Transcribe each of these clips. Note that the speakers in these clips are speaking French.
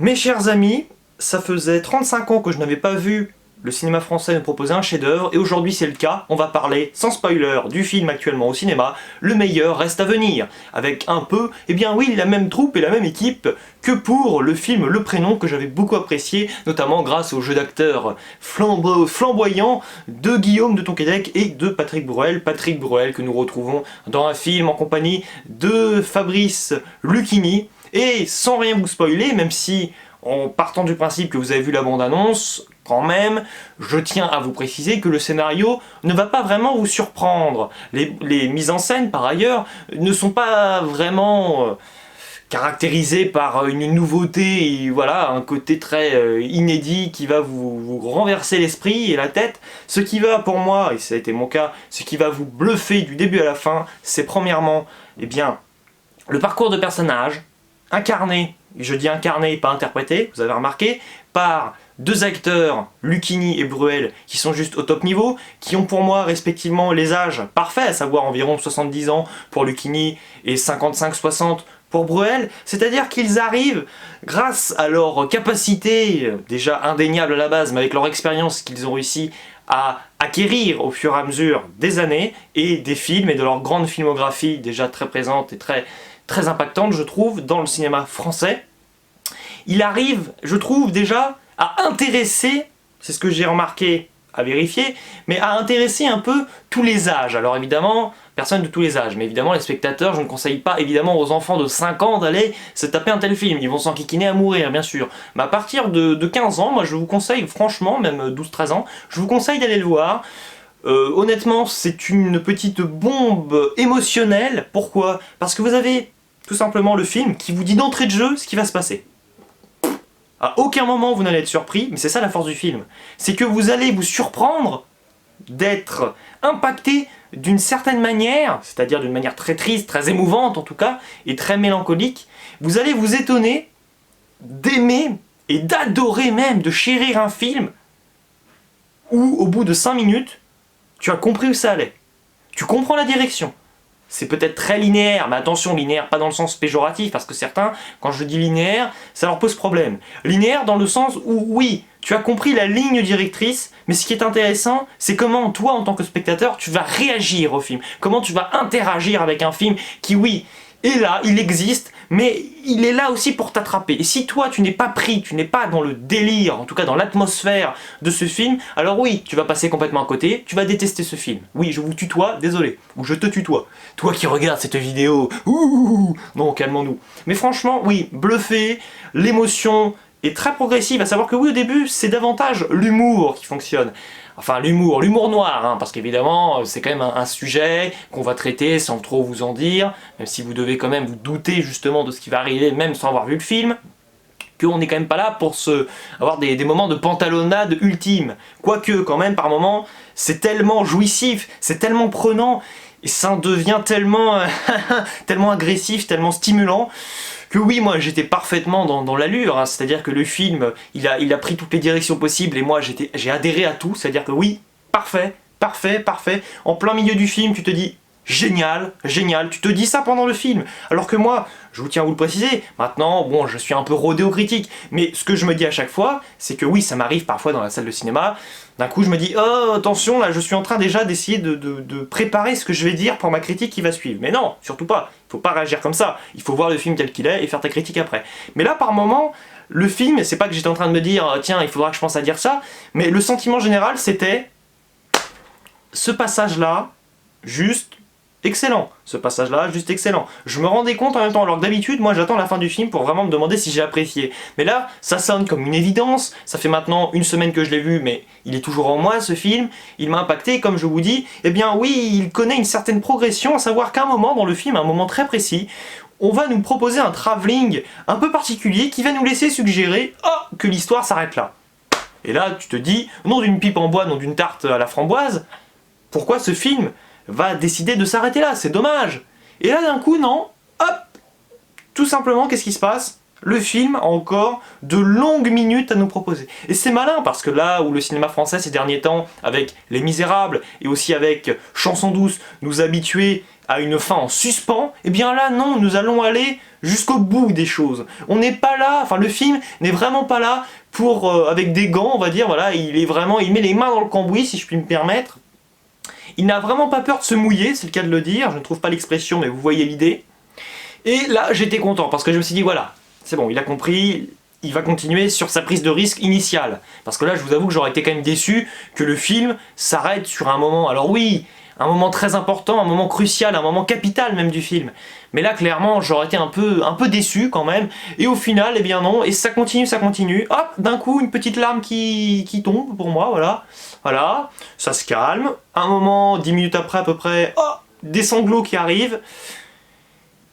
Mes chers amis, ça faisait 35 ans que je n'avais pas vu le cinéma français nous proposer un chef-d'œuvre, et aujourd'hui c'est le cas. On va parler, sans spoiler, du film actuellement au cinéma, Le meilleur reste à venir, avec un peu, eh bien oui, la même troupe et la même équipe que pour le film Le Prénom, que j'avais beaucoup apprécié, notamment grâce au jeu d'acteurs flamboyant de Guillaume de Tonquédec et de Patrick Bruel. Patrick Bruel que nous retrouvons dans un film en compagnie de Fabrice Lucchini. Et sans rien vous spoiler, même si en partant du principe que vous avez vu la bande-annonce, quand même, je tiens à vous préciser que le scénario ne va pas vraiment vous surprendre. Les mises en scène, par ailleurs, ne sont pas vraiment caractérisées par une nouveauté et voilà, un côté très inédit qui va vous renverser l'esprit et la tête. Ce qui va, pour moi, et ça a été mon cas, ce qui va vous bluffer du début à la fin, c'est premièrement, eh bien, le parcours de personnage, incarné, je dis incarné, pas interprété, vous avez remarqué, par deux acteurs, Lucchini et Bruel, qui sont juste au top niveau, qui ont pour moi respectivement les âges parfaits, à savoir environ 70 ans pour Lucchini et 55-60 pour Bruel, c'est-à-dire qu'ils arrivent, grâce à leur capacité, déjà indéniable à la base, mais avec leur expérience qu'ils ont réussi à acquérir au fur et à mesure des années, et des films, et de leur grande filmographie déjà très présente et très impactante, je trouve, dans le cinéma français. Il arrive, je trouve, déjà à intéresser, c'est ce que j'ai remarqué, à vérifier, mais à intéresser un peu tous les âges. Alors évidemment, personne de tous les âges, mais évidemment les spectateurs, je ne conseille pas évidemment aux enfants de 5 ans d'aller se taper un tel film, ils vont s'enquiquiner à mourir bien sûr. Mais à partir de 15 ans, moi je vous conseille franchement, même 12-13 ans, je vous conseille d'aller le voir. Honnêtement, c'est une petite bombe émotionnelle. Pourquoi? Parce que vous avez tout simplement le film qui vous dit d'entrée de jeu ce qui va se passer. À aucun moment vous n'allez être surpris, mais c'est ça la force du film. C'est que vous allez vous surprendre d'être impacté d'une certaine manière, c'est-à-dire d'une manière très triste, très émouvante en tout cas, et très mélancolique. Vous allez vous étonner d'aimer et d'adorer même, de chérir un film où au bout de 5 minutes, tu as compris où ça allait. Tu comprends la direction. C'est peut-être très linéaire, mais attention, linéaire pas dans le sens péjoratif, parce que certains, quand je dis linéaire, ça leur pose problème. Linéaire dans le sens où, oui, tu as compris la ligne directrice, mais ce qui est intéressant, c'est comment toi, en tant que spectateur, tu vas réagir au film. Comment tu vas interagir avec un film qui, oui, est là, il existe, mais il est là aussi pour t'attraper. Et si toi, tu n'es pas pris, tu n'es pas dans le délire, en tout cas dans l'atmosphère de ce film, alors oui, tu vas passer complètement à côté, tu vas détester ce film. Oui, je vous tutoie, désolé. Ou je te tutoie. Toi qui regardes cette vidéo, ouh, non, calmons-nous. Mais franchement, oui, bluffé, l'émotion est très progressive, à savoir que oui, au début, c'est davantage l'humour qui fonctionne. Enfin, l'humour noir, hein, parce qu'évidemment, c'est quand même un sujet qu'on va traiter sans trop vous en dire, même si vous devez quand même vous douter justement de ce qui va arriver, même sans avoir vu le film, qu'on n'est quand même pas là pour avoir des moments de pantalonnade ultime. Quoique, quand même, par moments, c'est tellement jouissif, c'est tellement prenant, et ça en devient tellement, tellement agressif, tellement stimulant, que oui, moi j'étais parfaitement dans l'allure, hein, c'est-à-dire que le film, il a pris toutes les directions possibles et moi j'ai adhéré à tout, c'est-à-dire que oui, parfait, parfait, parfait, en plein milieu du film tu te dis génial, génial, tu te dis ça pendant le film, alors que moi, je vous tiens à vous le préciser, maintenant, bon, je suis un peu rodé aux critiques, mais ce que je me dis à chaque fois, c'est que oui, ça m'arrive parfois dans la salle de cinéma, d'un coup je me dis, oh, attention, là je suis en train déjà d'essayer de préparer ce que je vais dire pour ma critique qui va suivre, mais non, surtout pas, il faut pas réagir comme ça, il faut voir le film tel qu'il est et faire ta critique après. Mais là, par moment, le film, c'est pas que j'étais en train de me dire, tiens, il faudra que je pense à dire ça, mais le sentiment général, c'était, ce passage-là, juste excellent, ce passage-là, juste excellent. Je me rendais compte en même temps, alors que d'habitude, moi j'attends la fin du film pour vraiment me demander si j'ai apprécié. Mais là, ça sonne comme une évidence, ça fait maintenant une semaine que je l'ai vu, mais il est toujours en moi ce film, il m'a impacté, comme je vous dis, eh bien oui, il connaît une certaine progression, à savoir qu'à un moment dans le film, à un moment très précis, on va nous proposer un travelling un peu particulier qui va nous laisser suggérer, oh, que l'histoire s'arrête là. Et là, tu te dis, non d'une pipe en bois, non d'une tarte à la framboise, pourquoi ce film va décider de s'arrêter là, c'est dommage. Et là d'un coup, non, hop, tout simplement, qu'est-ce qui se passe? Le film a encore de longues minutes à nous proposer. Et c'est malin, parce que là où le cinéma français ces derniers temps, avec Les Misérables, et aussi avec Chanson douce, nous habituait à une fin en suspens, eh bien là non, nous allons aller jusqu'au bout des choses. On n'est pas là, enfin le film n'est vraiment pas là pour, avec des gants on va dire, voilà, il met les mains dans le cambouis si je puis me permettre. Il n'a vraiment pas peur de se mouiller, c'est le cas de le dire, je ne trouve pas l'expression mais vous voyez l'idée. Et là j'étais content parce que je me suis dit voilà, c'est bon, il a compris, il va continuer sur sa prise de risque initiale. Parce que là je vous avoue que j'aurais été quand même déçu que le film s'arrête sur un moment, alors oui, un moment très important, un moment crucial, un moment capital même du film. Mais là clairement j'aurais été un peu déçu quand même. Et au final, eh bien non, et ça continue. Hop, d'un coup une petite larme qui tombe pour moi, voilà. Voilà, ça se calme. Un moment, 10 minutes après à peu près, oh, des sanglots qui arrivent.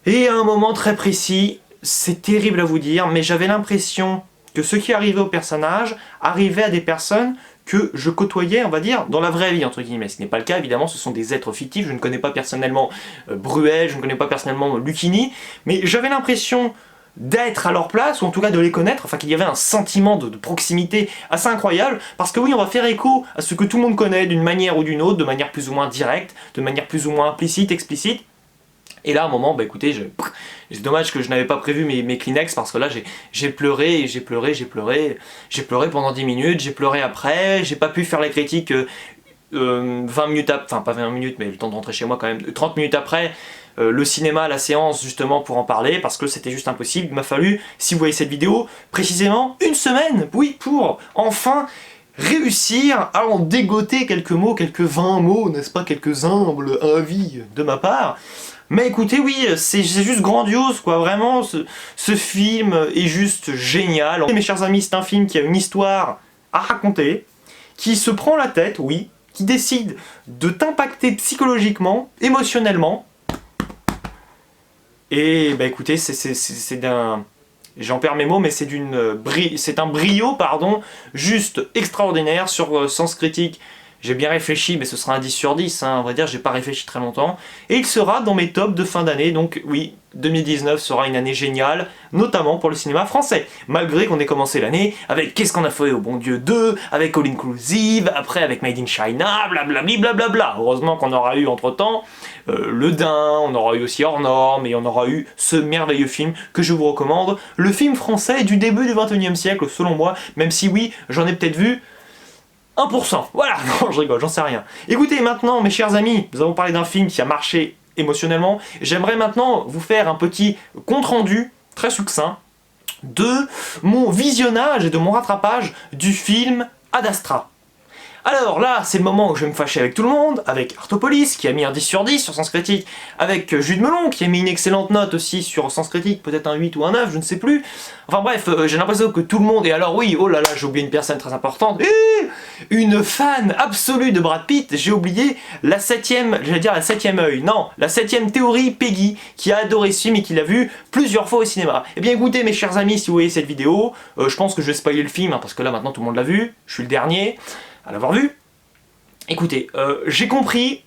Et à un moment très précis, c'est terrible à vous dire, mais j'avais l'impression que ce qui arrivait au personnage arrivait à des personnes que je côtoyais, on va dire, dans la vraie vie, entre guillemets. Ce n'est pas le cas, évidemment, ce sont des êtres fictifs, je ne connais pas personnellement Bruel, je ne connais pas personnellement Lucchini, mais j'avais l'impression d'être à leur place, ou en tout cas de les connaître, enfin qu'il y avait un sentiment de proximité assez incroyable, parce que oui, on va faire écho à ce que tout le monde connaît d'une manière ou d'une autre, de manière plus ou moins directe, de manière plus ou moins implicite, explicite. Et là, à un moment, bah écoutez, c'est dommage que je n'avais pas prévu mes Kleenex parce que là, j'ai pleuré pendant 10 minutes, j'ai pleuré après, j'ai pas pu faire la critique 20 minutes après, enfin pas 20 minutes, mais le temps de rentrer chez moi quand même, 30 minutes après, le cinéma, la séance justement pour en parler parce que c'était juste impossible. Il m'a fallu, si vous voyez cette vidéo, précisément une semaine, oui, pour enfin réussir à en dégoter quelques mots, quelques 20 mots, n'est-ce pas, quelques humbles avis de ma part. Mais écoutez, oui, c'est juste grandiose, quoi, vraiment, ce film est juste génial. Mes chers amis, c'est un film qui a une histoire à raconter, qui se prend la tête, oui, qui décide de t'impacter psychologiquement, émotionnellement. Et bah écoutez, c'est d'un... J'en perds mes mots, mais c'est un brio, pardon, juste extraordinaire sur Sens Critique. J'ai bien réfléchi, mais ce sera un 10 sur 10, hein, on va dire, j'ai pas réfléchi très longtemps. Et il sera dans mes tops de fin d'année, donc oui, 2019 sera une année géniale, notamment pour le cinéma français. Malgré qu'on ait commencé l'année avec Qu'est-ce qu'on a fait au bon Dieu 2, avec All Inclusive, après avec Made in China, blablabla, blablabla. Heureusement qu'on aura eu entre-temps Le Dain, on aura eu aussi Hors Normes, et on aura eu ce merveilleux film que je vous recommande, le film français du début du 21e siècle, selon moi, même si oui, j'en ai peut-être vu 1%, voilà, non je rigole, j'en sais rien. Écoutez, maintenant mes chers amis, nous avons parlé d'un film qui a marché émotionnellement, j'aimerais maintenant vous faire un petit compte-rendu très succinct de mon visionnage et de mon rattrapage du film Ad Astra. Alors là, c'est le moment où je vais me fâcher avec tout le monde, avec Artopolis qui a mis un 10 sur 10 sur Sens Critique, avec Jude Melon qui a mis une excellente note aussi sur Sens Critique, peut-être un 8 ou un 9, je ne sais plus. Enfin bref, j'ai l'impression que tout le monde, et alors oui, oh là là, j'ai oublié une personne très importante, une fan absolue de Brad Pitt, j'ai oublié la 7ème, j'allais dire la 7ème œil, non, la 7ème théorie Peggy, qui a adoré ce film et qui l'a vu plusieurs fois au cinéma. Eh bien écoutez mes chers amis, si vous voyez cette vidéo, je pense que je vais spoiler le film, hein, parce que là maintenant tout le monde l'a vu, je suis le dernier à l'avoir vu. Écoutez, j'ai compris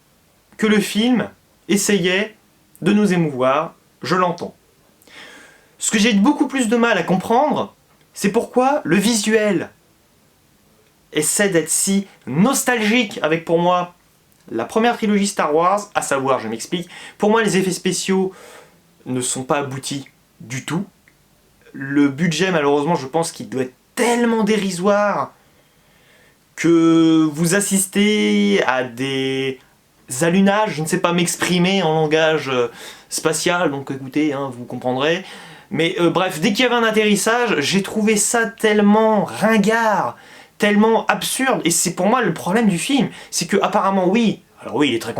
que le film essayait de nous émouvoir, je l'entends. Ce que j'ai beaucoup plus de mal à comprendre, c'est pourquoi le visuel essaie d'être si nostalgique avec, pour moi, la première trilogie Star Wars, à savoir, je m'explique, pour moi les effets spéciaux ne sont pas aboutis du tout. Le budget, malheureusement, je pense qu'il doit être tellement dérisoire que vous assistez à des allunages, je ne sais pas m'exprimer en langage spatial, donc écoutez, hein, vous comprendrez. Mais bref, dès qu'il y avait un atterrissage, j'ai trouvé ça tellement ringard, tellement absurde, et c'est pour moi le problème du film, c'est que apparemment oui, alors oui, il est très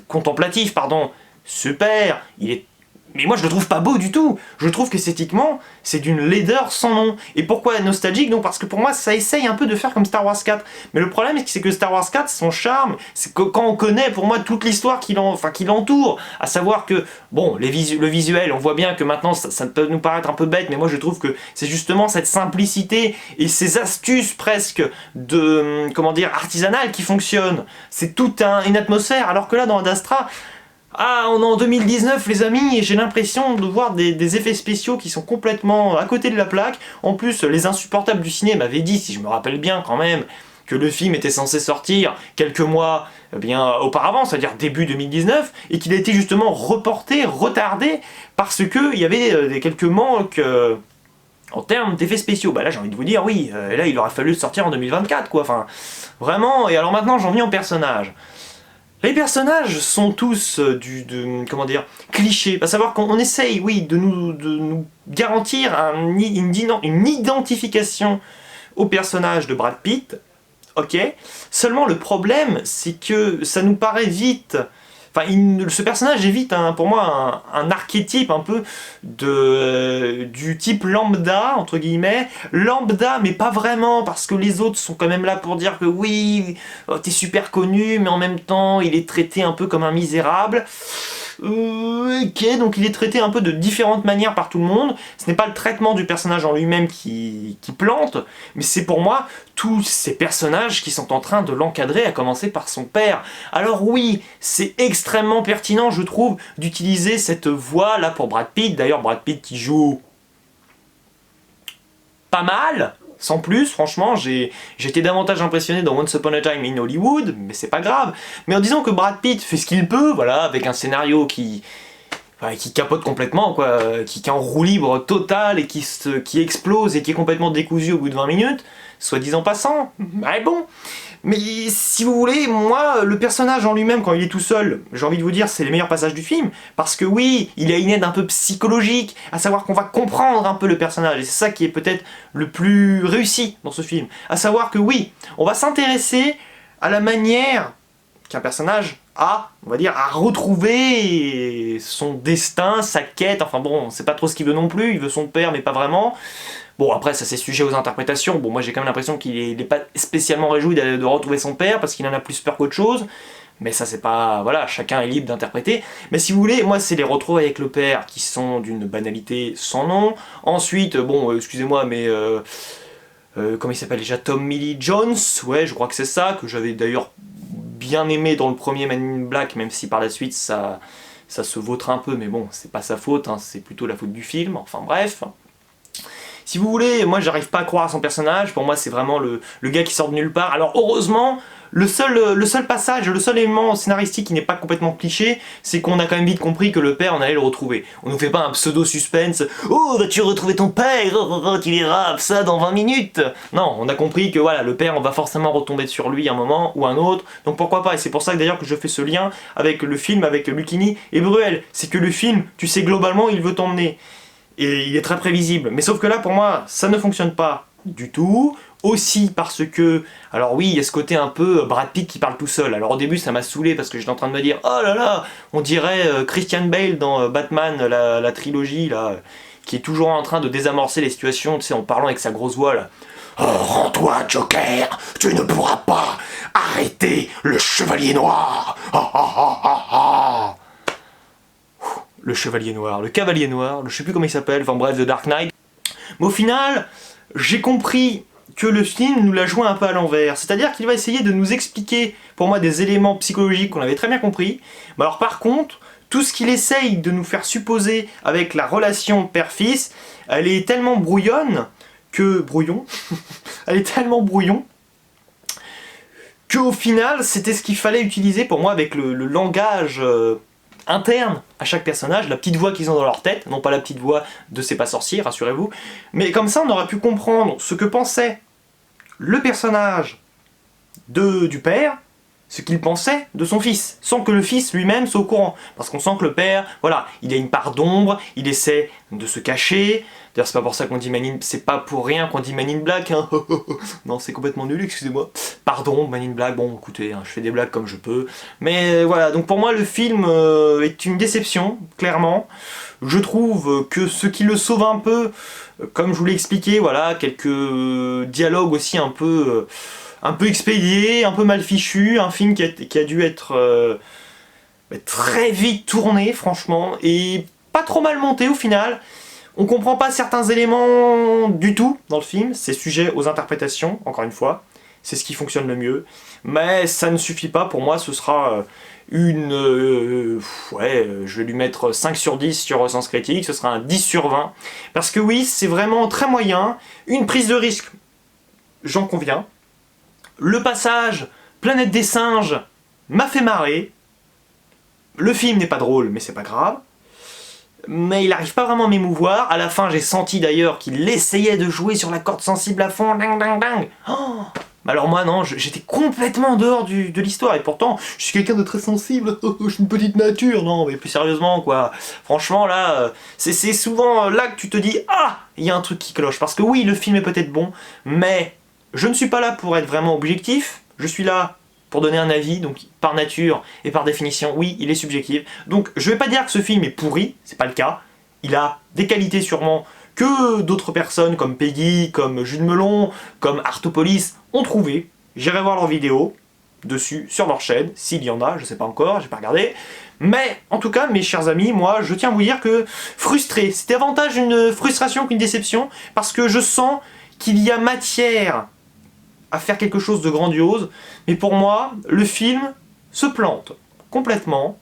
contemplatif, pardon, super, il est... Mais moi je le trouve pas beau du tout. Je trouve qu'esthétiquement, c'est d'une laideur sans nom. Et pourquoi nostalgique? Donc parce que pour moi, ça essaye un peu de faire comme Star Wars 4. Mais le problème, c'est que Star Wars 4, son charme, c'est que quand on connaît pour moi toute l'histoire qui l'entoure, à savoir que, bon, le visuel, on voit bien que maintenant, ça peut nous paraître un peu bête, mais moi je trouve que c'est justement cette simplicité et ces astuces presque de, comment dire, artisanales qui fonctionnent. C'est toute une atmosphère, alors que là, dans Ad Astra, ah, on est en 2019 les amis, et j'ai l'impression de voir des effets spéciaux qui sont complètement à côté de la plaque. En plus, les insupportables du ciné m'avaient dit, si je me rappelle bien quand même, que le film était censé sortir quelques mois auparavant, c'est-à-dire début 2019, et qu'il a été justement reporté, retardé, parce qu'il y avait quelques manques en termes d'effets spéciaux. Bah là j'ai envie de vous dire, oui, là il aurait fallu le sortir en 2024, quoi, enfin, vraiment, et alors maintenant j'en viens aux personnages. Les personnages sont tous comment dire, clichés, à savoir qu'on essaye, oui, de nous garantir une identification au personnage de Brad Pitt, ok. Seulement le problème, c'est que ça nous paraît vite. Enfin, ce personnage est vite, pour moi, un archétype un peu du type lambda, entre guillemets. Lambda, mais pas vraiment, parce que les autres sont quand même là pour dire que oui, t'es super connu, mais en même temps, il est traité un peu comme un misérable. Ok, donc il est traité un peu de différentes manières par tout le monde. Ce n'est pas le traitement du personnage en lui-même qui plante, mais c'est pour moi tous ces personnages qui sont en train de l'encadrer, à commencer par son père. Alors oui, c'est extrêmement pertinent, je trouve, d'utiliser cette voix là pour Brad Pitt. D'ailleurs, Brad Pitt qui joue pas mal, sans plus, franchement, j'étais davantage impressionné dans Once Upon a Time in Hollywood, mais c'est pas grave. Mais en disant que Brad Pitt fait ce qu'il peut, voilà, avec un scénario qui capote complètement, quoi, qui est en roue libre totale et qui explose et qui est complètement décousu au bout de 20 minutes, soi-disant passant, mais bon. Mais si vous voulez, moi, le personnage en lui-même, quand il est tout seul, j'ai envie de vous dire, c'est les meilleurs passages du film, parce que oui, il a une aide un peu psychologique, à savoir qu'on va comprendre un peu le personnage, et c'est ça qui est peut-être le plus réussi dans ce film, à savoir que oui, on va s'intéresser à la manière qu'un personnage a, on va dire, à retrouver son destin, sa quête, enfin bon, on sait pas trop ce qu'il veut non plus, il veut son père, mais pas vraiment. Bon, après, ça c'est sujet aux interprétations. Bon, moi j'ai quand même l'impression qu'il n'est pas spécialement réjoui de retrouver son père parce qu'il en a plus peur qu'autre chose. Mais ça c'est pas... Voilà, chacun est libre d'interpréter. Mais si vous voulez, moi c'est les retrouvailles avec le père qui sont d'une banalité sans nom. Ensuite, bon, excusez-moi, mais... comment il s'appelle déjà, Tommy Lee Jones, ouais, je crois que c'est ça, que j'avais d'ailleurs bien aimé dans le premier Man in Black, même si par la suite ça se vautre un peu, mais bon, c'est pas sa faute, c'est plutôt la faute du film, enfin bref. Si vous voulez, moi j'arrive pas à croire à son personnage, pour moi c'est vraiment le gars qui sort de nulle part. Alors heureusement, le seul passage, le seul élément scénaristique qui n'est pas complètement cliché, c'est qu'on a quand même vite compris que le père, on allait le retrouver. On nous fait pas un pseudo-suspense « Oh, vas-tu retrouver ton père? Tu verras ça dans 20 minutes !» Non, on a compris que voilà, le père, on va forcément retomber sur lui un moment ou un autre, donc pourquoi pas. Et c'est pour ça que d'ailleurs que je fais ce lien avec le film, avec Lucchini et Bruel. C'est que le film, tu sais globalement, il veut t'emmener. Et il est très prévisible. Mais sauf que là, pour moi, ça ne fonctionne pas du tout. Aussi parce que, alors oui, il y a ce côté un peu Brad Pitt qui parle tout seul. Alors au début, ça m'a saoulé parce que j'étais en train de me dire « Oh là là, on dirait Christian Bale dans Batman, la trilogie, là, qui est toujours en train de désamorcer les situations, tu sais, en parlant avec sa grosse voix, là. Oh, rends-toi, Joker, tu ne pourras pas arrêter le Chevalier Noir. Ah, ah, ah, ah, ah. » Le Chevalier Noir, le Cavalier Noir, je sais plus comment il s'appelle, enfin bref, The Dark Knight. Mais au final, j'ai compris que le film nous l'a joué un peu à l'envers. C'est-à-dire qu'il va essayer de nous expliquer, pour moi, des éléments psychologiques qu'on avait très bien compris. Mais alors par contre, tout ce qu'il essaye de nous faire supposer avec la relation père-fils, elle est tellement brouillonne que... Brouillon Elle est tellement brouillon qu'au final, c'était ce qu'il fallait utiliser pour moi avec le langage... interne à chaque personnage, la petite voix qu'ils ont dans leur tête, non pas la petite voix de C'est pas sorcier, rassurez-vous, mais comme ça on aurait pu comprendre ce que pensait le personnage du père, ce qu'il pensait de son fils, sans que le fils lui-même soit au courant. Parce qu'on sent que le père, voilà, il a une part d'ombre, il essaie de se cacher. D'ailleurs, c'est pas pour ça qu'on dit c'est pas pour rien qu'on dit Man in Black, hein. Non, c'est complètement nul, excusez-moi. Pardon, Man in Black, bon, écoutez, je fais des blagues comme je peux. Mais voilà, donc pour moi, le film est une déception, clairement. Je trouve que ce qui le sauve un peu, comme je vous l'ai expliqué, voilà, quelques dialogues aussi un peu expédiés, un peu mal fichus, un film qui a dû être très vite tourné, franchement, et pas trop mal monté au final. On comprend pas certains éléments du tout dans le film, c'est sujet aux interprétations, encore une fois, c'est ce qui fonctionne le mieux, mais ça ne suffit pas, pour moi ce sera je vais lui mettre 5 sur 10 sur Sens Critique, ce sera un 10 sur 20, parce que oui, c'est vraiment très moyen, une prise de risque, j'en conviens, le passage Planète des singes m'a fait marrer. Le film n'est pas drôle, mais c'est pas grave. Mais il n'arrive pas vraiment à m'émouvoir. À la fin, j'ai senti d'ailleurs qu'il essayait de jouer sur la corde sensible à fond. Ding, ding, ding. Oh, alors moi non, j'étais complètement en dehors de l'histoire. Et pourtant, je suis quelqu'un de très sensible. Je suis une petite nature. Non, mais plus sérieusement, quoi. Franchement, là, c'est souvent là que tu te dis « Ah, il y a un truc qui cloche ». Parce que oui, le film est peut-être bon, mais je ne suis pas là pour être vraiment objectif. Je suis là pour donner un avis, donc par nature et par définition, oui, il est subjectif. Donc je vais pas dire que ce film est pourri, c'est pas le cas. Il a des qualités sûrement que d'autres personnes comme Peggy, comme Jules Melon, comme Artopolis ont trouvé. J'irai voir leurs vidéos dessus, sur leur chaîne, s'il y en a, je sais pas encore, j'ai pas regardé. Mais en tout cas, mes chers amis, moi je tiens à vous dire que frustré, c'est davantage une frustration qu'une déception, parce que je sens qu'il y a matière à faire quelque chose de grandiose, mais pour moi, le film se plante complètement.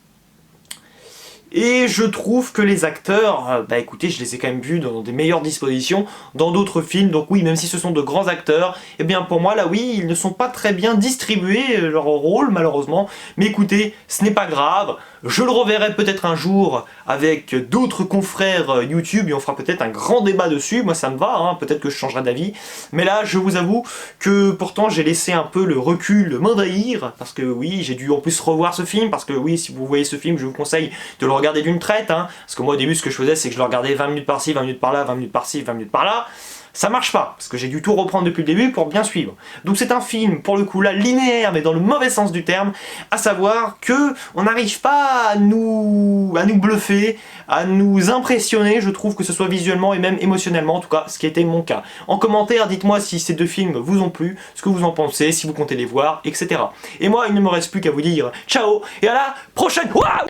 Et je trouve que les acteurs, bah écoutez, je les ai quand même vus dans des meilleures dispositions dans d'autres films, donc oui, même si ce sont de grands acteurs, et bien pour moi, là oui, ils ne sont pas très bien distribués, leur rôle, malheureusement, mais écoutez, ce n'est pas grave, je le reverrai peut-être un jour avec d'autres confrères YouTube, et on fera peut-être un grand débat dessus, moi ça me va, hein, peut-être que je changerai d'avis, mais là, je vous avoue que pourtant j'ai laissé un peu le recul m'envahir, parce que oui, j'ai dû en plus revoir ce film, parce que oui, si vous voyez ce film, je vous conseille de le regarder d'une traite, hein, parce que moi au début ce que je faisais c'est que je le regardais 20 minutes par-ci, 20 minutes par-là, 20 minutes par-ci, 20 minutes par-là. Ça marche pas, parce que j'ai dû tout reprendre depuis le début pour bien suivre. Donc c'est un film, pour le coup là, linéaire, mais dans le mauvais sens du terme, à savoir que on n'arrive pas à nous bluffer, à nous impressionner, je trouve, que ce soit visuellement et même émotionnellement, en tout cas, ce qui était mon cas. En commentaire, dites-moi si ces deux films vous ont plu, ce que vous en pensez, si vous comptez les voir, etc. Et moi, il ne me reste plus qu'à vous dire ciao, et à la prochaine. Waouh!